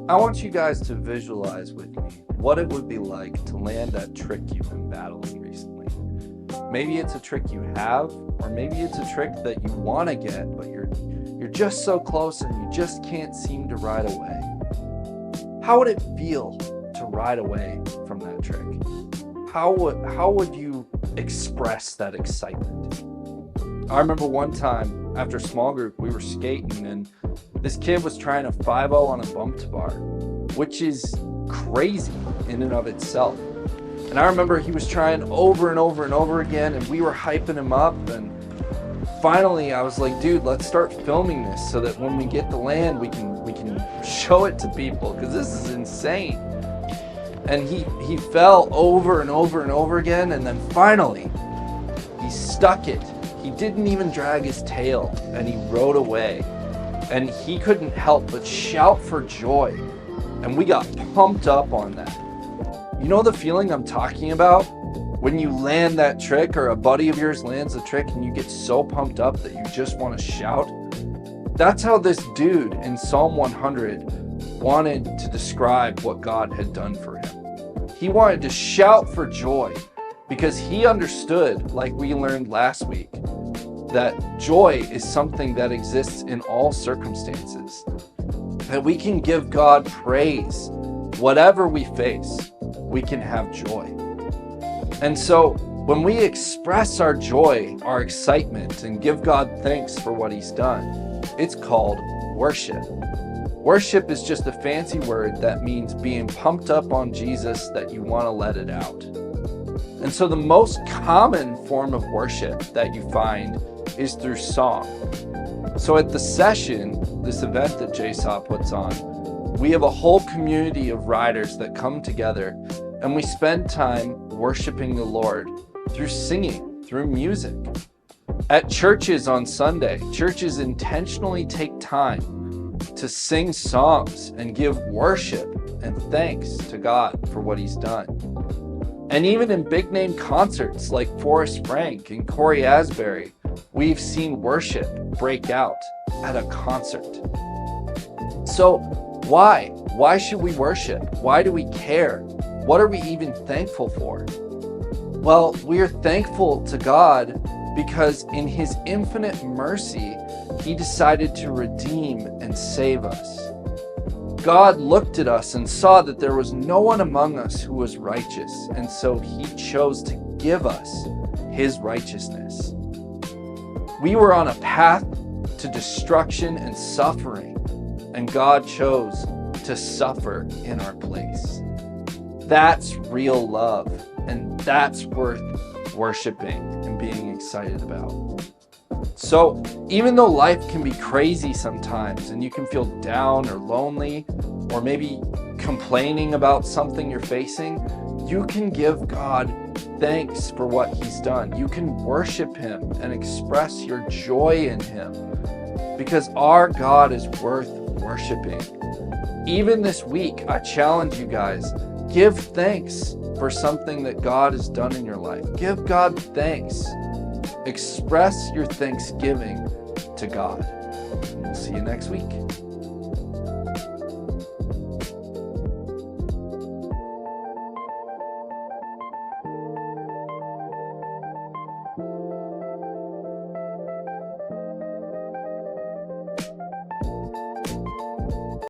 I want you guys to visualize with me what it would be like to land that trick you've been battling recently. Maybe it's a trick you have, or maybe it's a trick that you want to get, but you're just so close and you just can't seem to ride away. How would it feel to ride away from that trick? How would you express that excitement? I remember one time after small group, we were skating and this kid was trying a 5-0 on a bumped bar, which is crazy in and of itself. And I remember he was trying over and over and over again, and we were hyping him up. And finally, I was like, dude, let's start filming this so that when we get to land, we can show it to people, because this is insane. And he fell over and over and over again, and then finally, he stuck it. He didn't even drag his tail, and he rode away. And he couldn't help but shout for joy. And we got pumped up on that. You know the feeling I'm talking about? When you land that trick, or a buddy of yours lands a trick and you get so pumped up that you just want to shout? That's how this dude in Psalm 100 wanted to describe what God had done for him. He wanted to shout for joy because he understood, like we learned last week, that joy is something that exists in all circumstances. That we can give God praise. Whatever we face, we can have joy. And so when we express our joy, our excitement, and give God thanks for what he's done, it's called worship. Worship is just a fancy word that means being pumped up on Jesus that you want to let it out. And so the most common form of worship that you find is through song. So at the session, this event that JSAW puts on, we have a whole community of riders that come together, and we spend time worshiping the Lord through singing, through music. At churches on Sunday, churches intentionally take time to sing songs and give worship and thanks to God for what he's done. And even in big name concerts like Forrest Frank and Corey Asbury, we've seen worship break out at a concert. So why? Why should we worship? Why do we care? What are we even thankful for? Well, we are thankful to God because in his infinite mercy, he decided to redeem and save us. God looked at us and saw that there was no one among us who was righteous, and so he chose to give us his righteousness. We were on a path to destruction and suffering, and God chose to suffer in our place. That's real love, and that's worth worshiping and being excited about. So even though life can be crazy sometimes and you can feel down or lonely, or maybe complaining about something you're facing, you can give God thanks for what he's done. You can worship him and express your joy in him, because our God is worth worshiping. Even this week, I challenge you guys, give thanks for something that God has done in your life. Give God thanks. Express your thanksgiving to God. We'll see you next week.